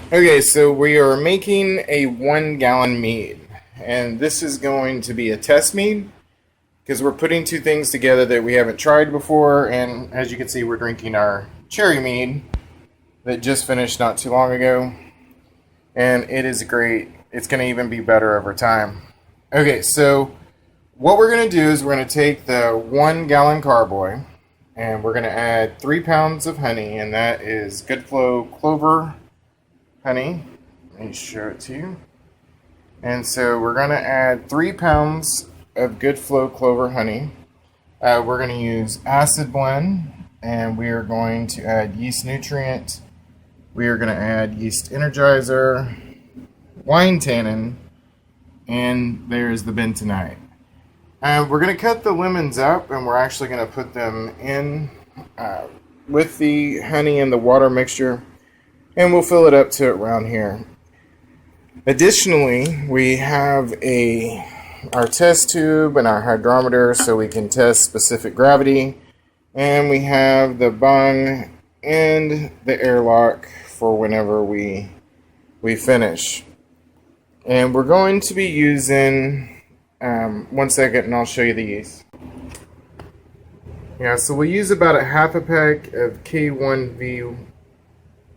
Okay, so we are making a 1 gallon mead, and this is going to be a test mead because we're putting two things together that we haven't tried before. And as you can see, we're drinking our cherry mead that just finished not too long ago, and it is great. It's going to even be better over time. Okay, so what we're going to do is we're going to take the 1 gallon carboy and we're going to add 3 pounds of honey, and that is Good Flow Clover honey. Let me show it to you. And so we're going to add 3 pounds of Good Flow Clover honey. We're going to use acid blend, and we are going to add yeast nutrient. We are going to add yeast energizer, wine tannin, and there's the bentonite. We're going to cut the lemons up, and we're actually going to put them in with the honey and the water mixture, and we'll fill it up to around here. Additionally, we have our test tube and our hydrometer so we can test specific gravity, and we have the bung and the airlock for whenever we finish. And we're going to be using 1 second, and I'll show you the yeast. Yeah, so we'll use about a half a pack of K1V1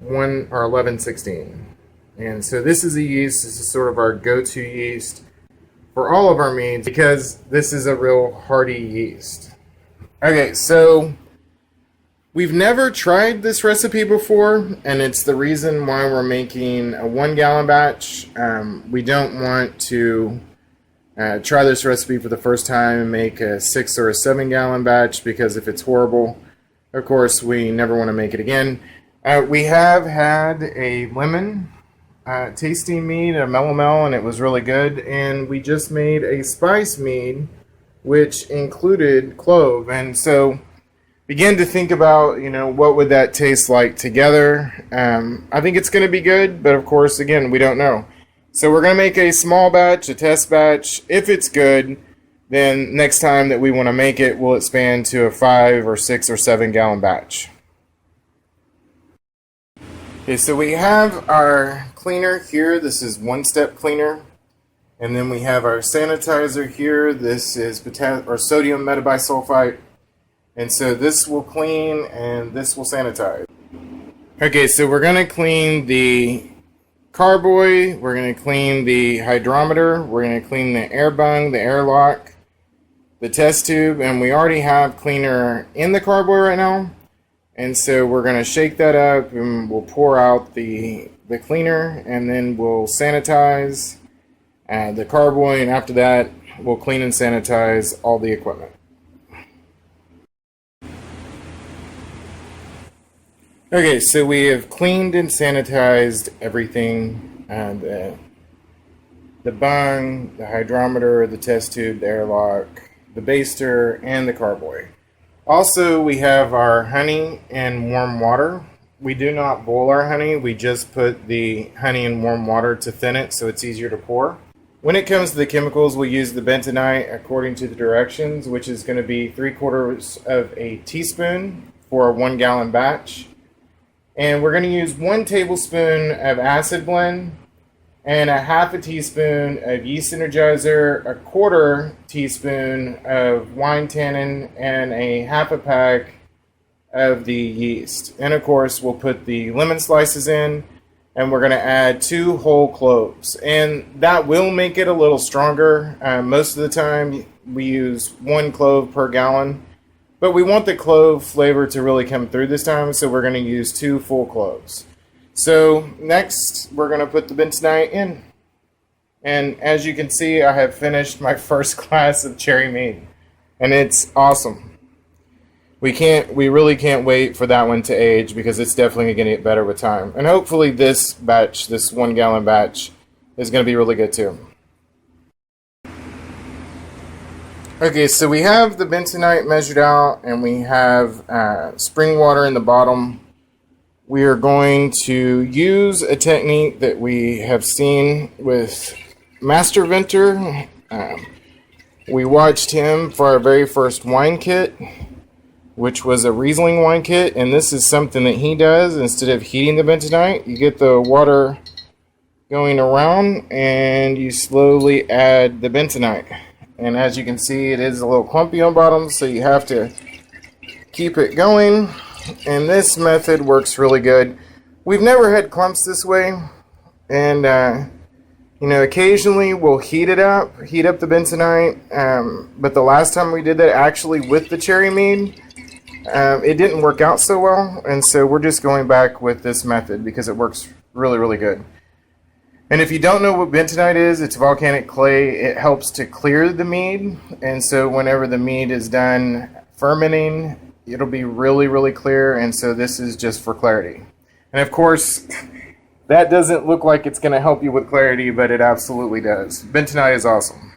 or 1116. And so this is a yeast. This is sort of our go-to yeast for all of our meads because this is a real hearty yeast. Okay, so we've never tried this recipe before, and it's the reason why we're making a 1 gallon batch. We don't want to try this recipe for the first time and make a 6 or a 7 gallon batch, because if it's horrible, of course, we never want to make it again. We have had a lemon tasting mead, a melomel, and it was really good. And we just made a spice mead, which included clove. And so begin to think about, what would that taste like together. I think it's going to be good, but of course, again, we don't know. So we're going to make a small batch, a test batch. If it's good, then next time that we want to make it, we'll expand to a 5 or 6 or 7 gallon batch. Okay, so we have our cleaner here. This is one-step cleaner. And then we have our sanitizer here. This is sodium metabisulfite. And so this will clean and this will sanitize. Okay, so we're going to clean the carboy, we're going to clean the hydrometer, we're going to clean the air bung, the airlock, the test tube, and we already have cleaner in the carboy right now. And so we're going to shake that up, and we'll pour out the cleaner, and then we'll sanitize the carboy, and after that we'll clean and sanitize all the equipment. Okay, so we have cleaned and sanitized everything, the bung, the hydrometer, the test tube, the airlock, the baster, and the carboy. Also, we have our honey in warm water. We do not boil our honey, we just put the honey in warm water to thin it so it's easier to pour. When it comes to the chemicals, we use the bentonite according to the directions, which is going to be 3/4 of a teaspoon for a 1 gallon batch. And we're going to use 1 tablespoon of acid blend and a half a teaspoon of yeast energizer, a 1/4 teaspoon of wine tannin, and a half a pack of the yeast. And of course, we'll put the lemon slices in, and we're going to add 2 whole cloves. And that will make it a little stronger. Most of the time, we use 1 clove per gallon. But we want the clove flavor to really come through this time, so we're going to use 2 full cloves. So next, we're going to put the bentonite in. And as you can see, I have finished my first glass of cherry mead. And it's awesome. We really can't wait for that one to age, because it's definitely going to get better with time. And hopefully this batch, this 1 gallon batch, is going to be really good too. Okay, so we have the bentonite measured out, and we have spring water in the bottom. We are going to use a technique that we have seen with Master Venter. We watched him for our very first wine kit. which was a Riesling wine kit, and this is something that he does. Instead of heating the bentonite, you get the water going around and you slowly add the bentonite. And as you can see, it is a little clumpy on bottom, so you have to keep it going. And this method works really good. We've never had clumps this way, and you know, occasionally we'll heat up the bentonite, but the last time we did that actually with the cherry mead, it didn't work out so well, and so we're just going back with this method because it works really good. And if you don't know what bentonite is, it's volcanic clay. It helps to clear the mead, and so whenever the mead is done fermenting, it'll be really clear, and so this is just for clarity. And of course, that doesn't look like it's going to help you with clarity, but it absolutely does. Bentonite is awesome.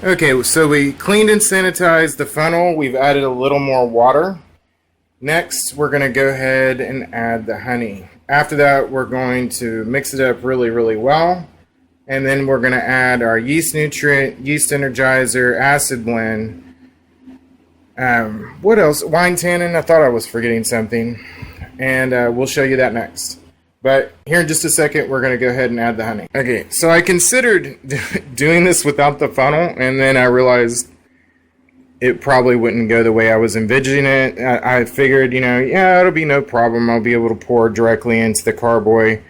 Okay, so we cleaned and sanitized the funnel. We've added a little more water. Next, we're going to go ahead and add the honey. After that, we're going to mix it up really well. And then we're going to add our yeast nutrient, yeast energizer, acid blend. What else? Wine tannin. I thought I was forgetting something. And we'll show you that next. But here in just a second, we're going to go ahead and add the honey. Okay, so I considered doing this without the funnel, and then I realized it probably wouldn't go the way I was envisioning it. I figured, you know, yeah, it'll be no problem. I'll be able to pour directly into the carboy.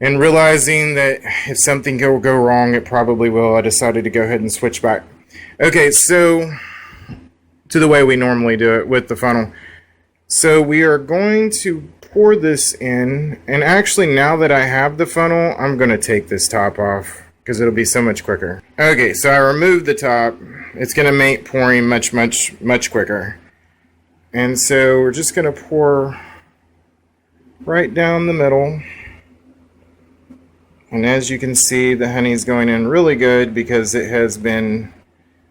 And realizing that if something will go wrong, it probably will, I decided to go ahead and switch back. Okay, so to the way we normally do it with the funnel. So we are going to pour this in, and actually now that I have the funnel, I'm going to take this top off because it'll be so much quicker. Okay, so I removed the top. It's going to make pouring much quicker. And so we're just going to pour right down the middle. And as you can see, the honey is going in really good because it has been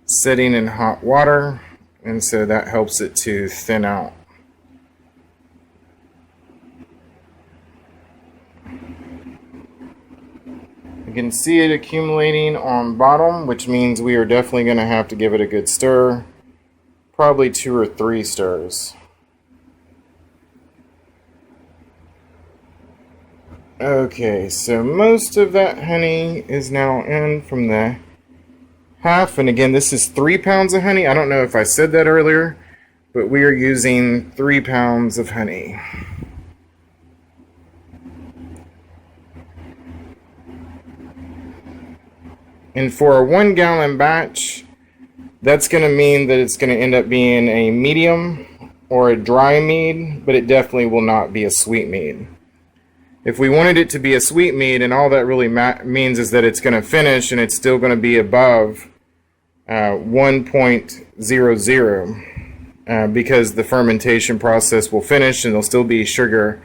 sitting in hot water, and so that helps it to thin out. You can see it accumulating on bottom, which means we are definitely going to have to give it a good stir. Probably 2 or 3 stirs. Okay, so most of that honey is now in from the half. And again, this is 3 pounds of honey. I don't know if I said that earlier, but we are using 3 pounds of honey. And for a 1 gallon batch, that's going to mean that it's going to end up being a medium or a dry mead, but it definitely will not be a sweet mead. If we wanted it to be a sweet mead, and all that really means is that it's going to finish and it's still going to be above 1.00 because the fermentation process will finish and there'll still be sugar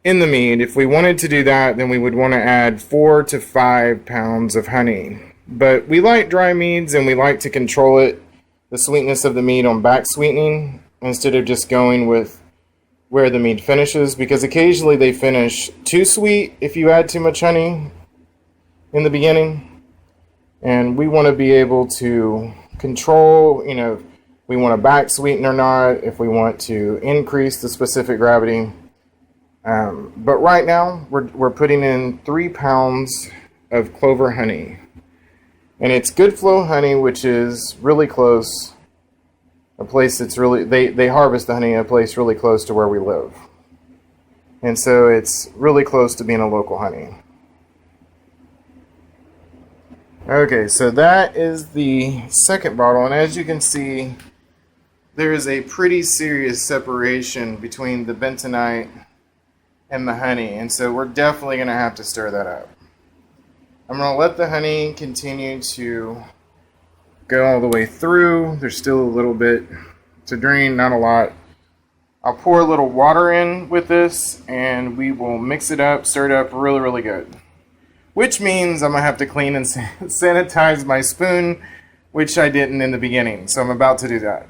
in the mead. If we wanted to do that, then we would want to add 4 to 5 pounds of honey. But we like dry meads, and we like to control it, the sweetness of the mead, on back sweetening instead of just going with where the mead finishes, because occasionally they finish too sweet if you add too much honey in the beginning. And we want to be able to control, you know, if we want to back sweeten or not, if we want to increase the specific gravity. But right now, we're putting in 3 pounds of clover honey. And it's good flow honey, which is really close. A place that's really, they harvest the honey in a place really close to where we live. And so it's really close to being a local honey. Okay, so that is the second bottle. And as you can see, there is a pretty serious separation between the bentonite and the honey, and so we're definitely going to have to stir that up. I'm going to let the honey continue to go all the way through. There's still a little bit to drain, not a lot. I'll pour a little water in with this, and we will mix it up, stir it up really good. Which means I'm going to have to clean and sanitize my spoon, which I didn't in the beginning, so I'm about to do that.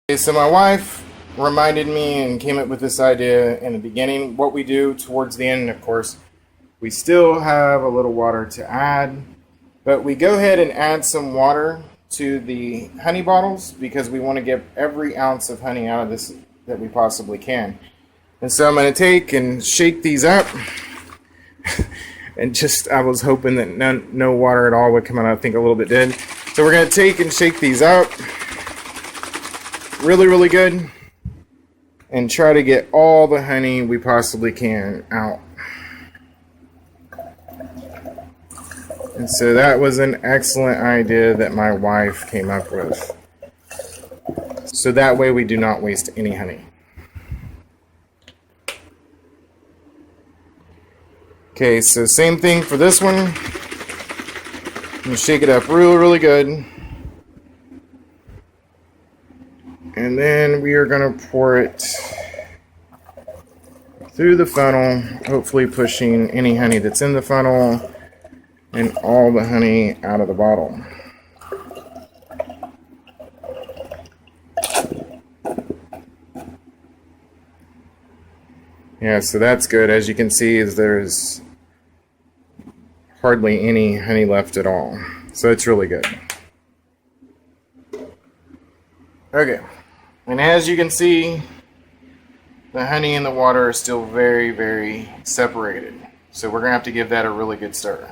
Okay, so my wife reminded me and came up with this idea in the beginning. What we do towards the end, of course, we still have a little water to add, but we go ahead and add some water to the honey bottles because we want to get every ounce of honey out of this that we possibly can. And so I'm going to take and shake these up. And I was hoping that no water at all would come out. I think a little bit did. So we're going to take and shake these up really, really good and try to get all the honey we possibly can out. And so that was an excellent idea that my wife came up with. So that way we do not waste any honey. Okay, so same thing for this one. I'm going to shake it up really, really good. And then we are going to pour it through the funnel, hopefully pushing any honey that's in the funnel and all the honey out of the bottle. Yeah, so that's good. As you can see, there's hardly any honey left at all. So it's really good. Okay, and as you can see, the honey and the water are still very, very separated. So we're going to have to give that a really good stir.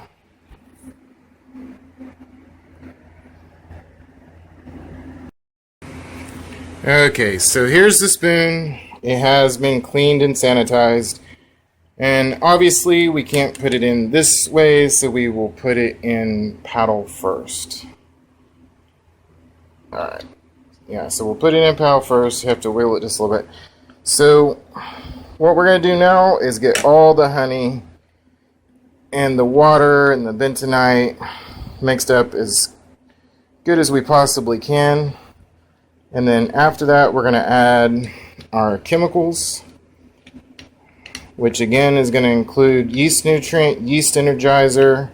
Okay, so here's the spoon. It has been cleaned and sanitized. And obviously we can't put it in this way, so we will put it in paddle first. Alright. Yeah, so we'll put it in paddle first. You have to wiggle it just a little bit. So what we're going to do now is get all the honey and the water and the bentonite mixed up as good as we possibly can. And then after that, we're going to add our chemicals, which again is going to include yeast nutrient, yeast energizer,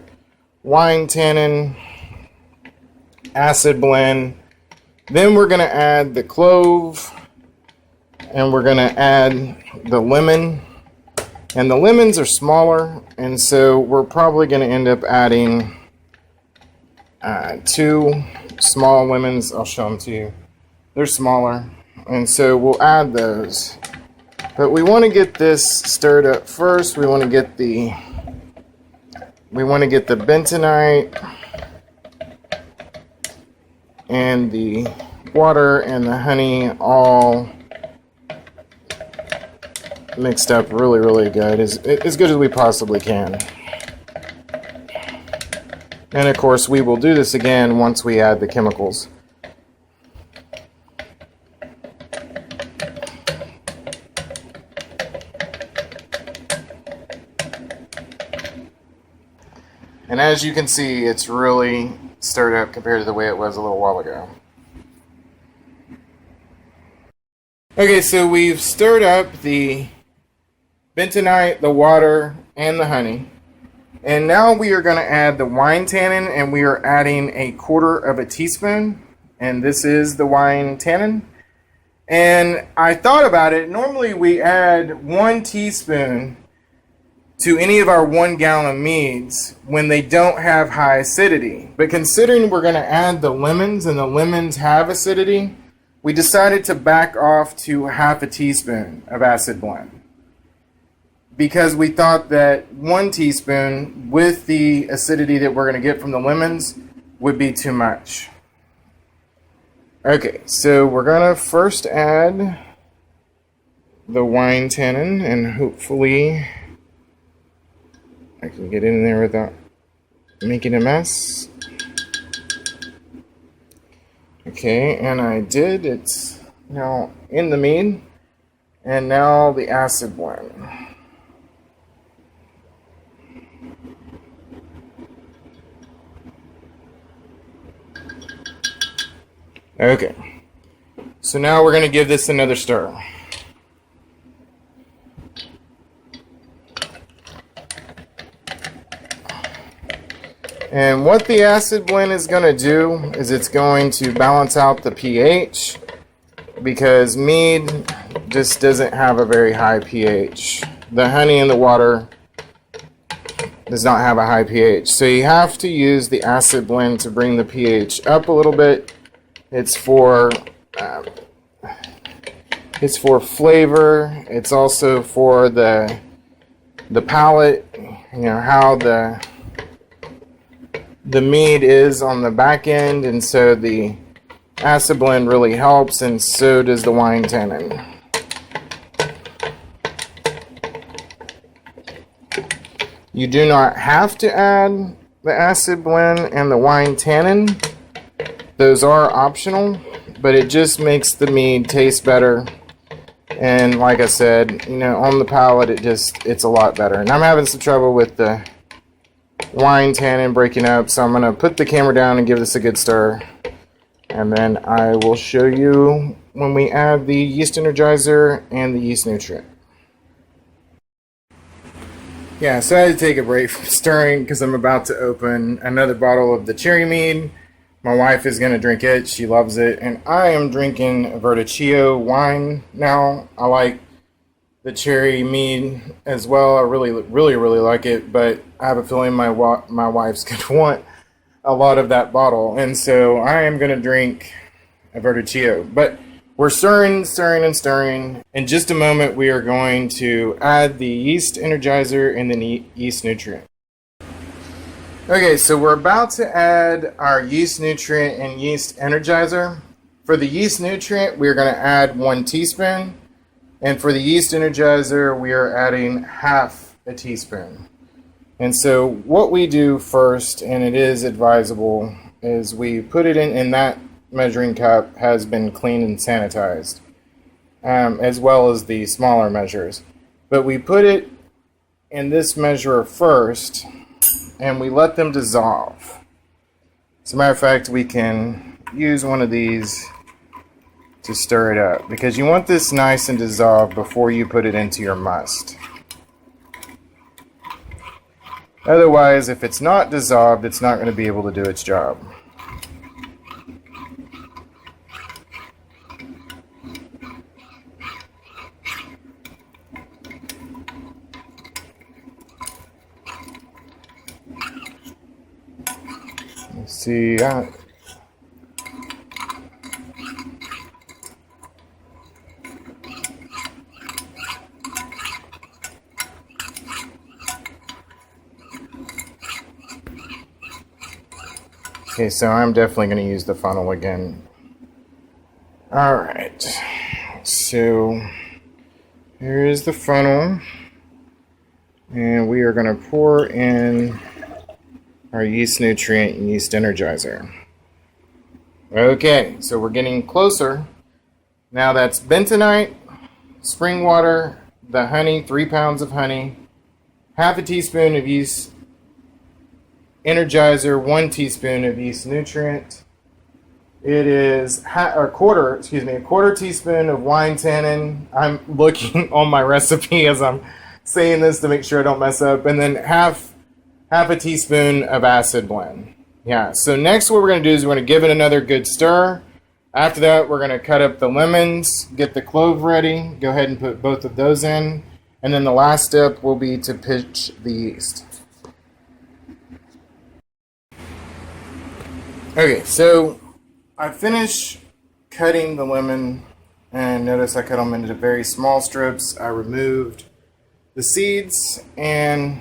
wine tannin, acid blend. Then we're going to add the clove, and we're going to add the lemon. And the lemons are smaller, and so we're probably going to end up adding 2 small lemons. I'll show them to you. They're smaller, and so we'll add those. But we want to get this stirred up first. We want to get the bentonite and the water and the honey all mixed up really, really good, as good as we possibly can. And of course, we will do this again once we add the chemicals. And as you can see, it's really stirred up compared to the way it was a little while ago. Okay, so we've stirred up the bentonite, the water, and the honey. And now we are going to add the wine tannin, and we are adding 1/4 teaspoon. And this is the wine tannin. And I thought about it. Normally we add 1 teaspoon to any of our 1 gallon meads when they don't have high acidity. But considering we're going to add the lemons, and the lemons have acidity, we decided to back off to 1/2 teaspoon of acid blend, because we thought that 1 teaspoon with the acidity that we're going to get from the lemons would be too much. Okay, so we're going to first add the wine tannin, and hopefully I can get in there without making a mess. Okay, and I did. It's now in the mead. And now the acid blend. Okay, so now we're going to give this another stir. And what the acid blend is going to do is it's going to balance out the pH, because mead just doesn't have a very high pH. The honey and the water does not have a high pH. So you have to use the acid blend to bring the pH up a little bit. It's for flavor. It's also for the palate. You know how the mead is on the back end, and so the acid blend really helps, and so does the wine tannin. You do not have to add the acid blend and the wine tannin. Those are optional, but it just makes the mead taste better. And like I said, you know, on the palate, it's a lot better. And I'm having some trouble with the wine tannin breaking up, so I'm going to put the camera down and give this a good stir. And then I will show you when we add the yeast energizer and the yeast nutrient. Yeah, so I had to take a break from stirring because I'm about to open another bottle of the cherry mead. My wife is going to drink it. She loves it. And I am drinking Verdicchio wine now. I like the cherry mead as well. I really like it. But I have a feeling my wife's going to want a lot of that bottle. And so I am going to drink a Verdicchio. But we're stirring. In just a moment, we are going to add the yeast energizer and the yeast nutrient. Okay, so we're about to add our yeast nutrient and yeast energizer. For the yeast nutrient, we're going to add 1 teaspoon. And for the yeast energizer, we are adding half a teaspoon. And so what we do first, and it is advisable, is we put it in that measuring cup has been cleaned and sanitized, as well as the smaller measures. But we put it in this measurer first, and we let them dissolve. As a matter of fact, we can use one of these to stir it up, because you want this nice and dissolved before you put it into your must. Otherwise, if it's not dissolved, it's not going to be able to do its job. Let's see. Okay, so I'm definitely going to use the funnel again. Alright, so here is the funnel, and we are going to pour in our yeast nutrient and yeast energizer. Okay, so we're getting closer. Now that's bentonite, spring water, the honey, 3 pounds of honey, half a teaspoon of yeast energizer, 1 teaspoon of yeast nutrient. It is a quarter teaspoon of wine tannin. I'm looking on my recipe as I'm saying this to make sure I don't mess up. And then half a teaspoon of acid blend. Yeah, so next what we're going to do is we're going to give it another good stir. After that, we're going to cut up the lemons, get the clove ready, go ahead and put both of those in. And then the last step will be to pitch the yeast. Okay, so I finished cutting the lemon, and notice I cut them into very small strips. I removed the seeds, and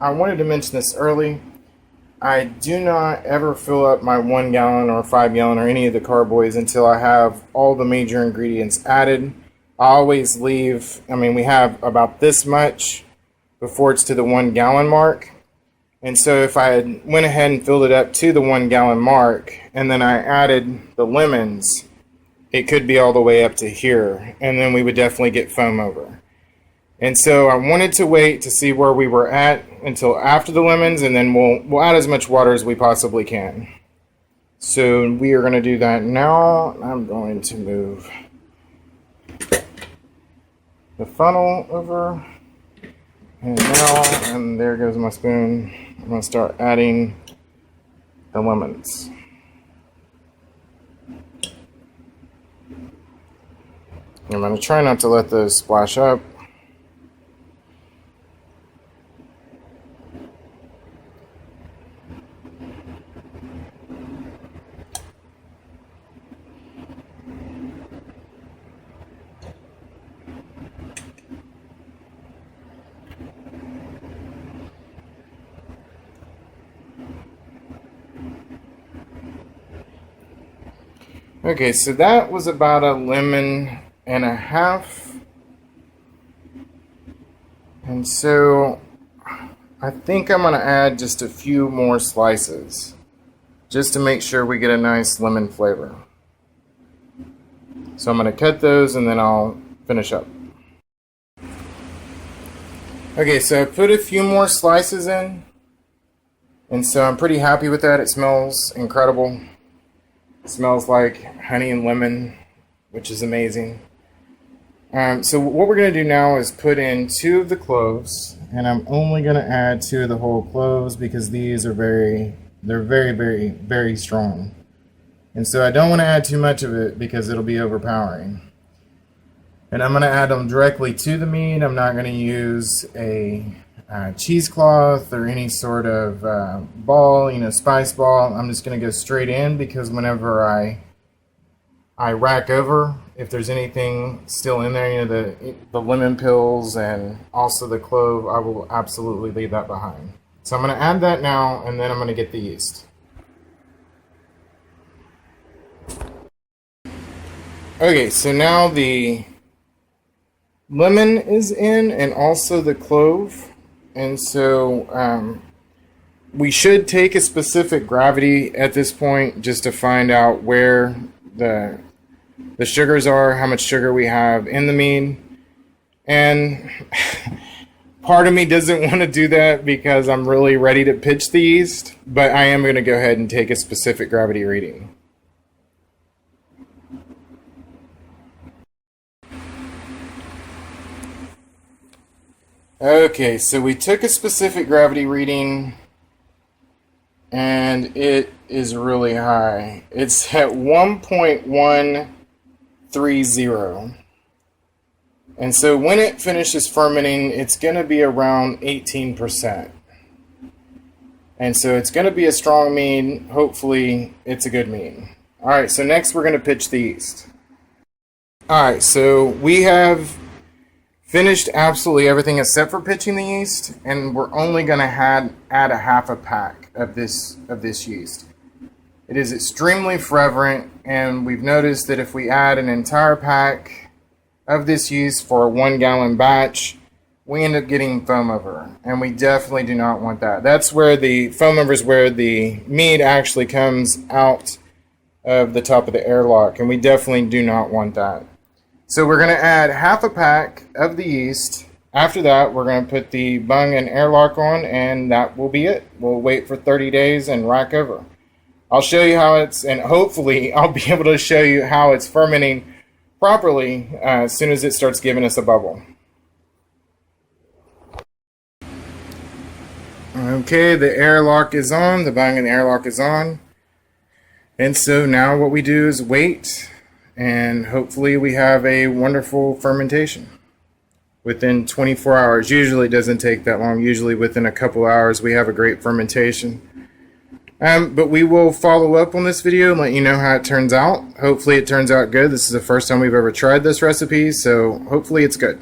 I wanted to mention this early. I do not ever fill up my 1 gallon or 5 gallon or any of the carboys until I have all the major ingredients added. I always leave, we have about this much before it's to the 1 gallon mark. And so if I had went ahead and filled it up to the 1 gallon mark, and then I added the lemons, it could be all the way up to here, and then we would definitely get foam over. And so I wanted to wait to see where we were at until after the lemons, and then we'll add as much water as we possibly can. So we are going to do that now. I'm going to move the funnel over, and there goes my spoon. I'm going to start adding the lemons. I'm going to try not to let those splash up. Okay, so that was about a lemon and a half. And so I think I'm going to add just a few more slices just to make sure we get a nice lemon flavor. So I'm going to cut those and then I'll finish up. Okay, so I put a few more slices in, and so I'm pretty happy with that. It smells incredible. It smells like honey and lemon, which is amazing. So what we're going to do now is put in 2 of the cloves, and I'm only going to add 2 of the whole cloves because these are very, very strong. And so I don't want to add too much of it because it'll be overpowering. And I'm going to add them directly to the mead. I'm not going to use a cheesecloth or any sort of ball, spice ball. I'm just going to go straight in because whenever I rack over, if there's anything still in there, the lemon pills and also the clove, I will absolutely leave that behind. So I'm going to add that now, and then I'm going to get the yeast. Okay, so now the lemon is in and also the clove, and so we should take a specific gravity at this point just to find out where the sugars are, how much sugar we have in the mead. And part of me doesn't want to do that because I'm really ready to pitch the yeast, but I am going to go ahead and take a specific gravity reading. Okay, so we took a specific gravity reading and it is really high. It's at 1.130. And so when it finishes fermenting, it's going to be around 18%. And so it's going to be a strong mead. Hopefully it's a good mead. Alright, so next we're going to pitch the yeast. Alright, so we have finished absolutely everything except for pitching the yeast, and we're only going to add a half a pack of this yeast. It is extremely fragrant, and we've noticed that if we add an entire pack of this yeast for a 1 gallon batch, we end up getting foam over, and we definitely do not want that. That's where the foam over is, where the mead actually comes out of the top of the airlock, and we definitely do not want that. So we're going to add half a pack of the yeast. After that, we're going to put the bung and airlock on, and that will be it. We'll wait for 30 days and rack over. I'll show you how and hopefully I'll be able to show you how it's fermenting properly as soon as it starts giving us a bubble. Okay, the airlock is on, the bung and airlock is on. And so now what we do is wait, and hopefully we have a wonderful fermentation within 24 hours. Usually it doesn't take that long. Usually within a couple hours we have a great fermentation. But we will follow up on this video and let you know how it turns out. Hopefully it turns out good. This is the first time we've ever tried this recipe, so hopefully it's good.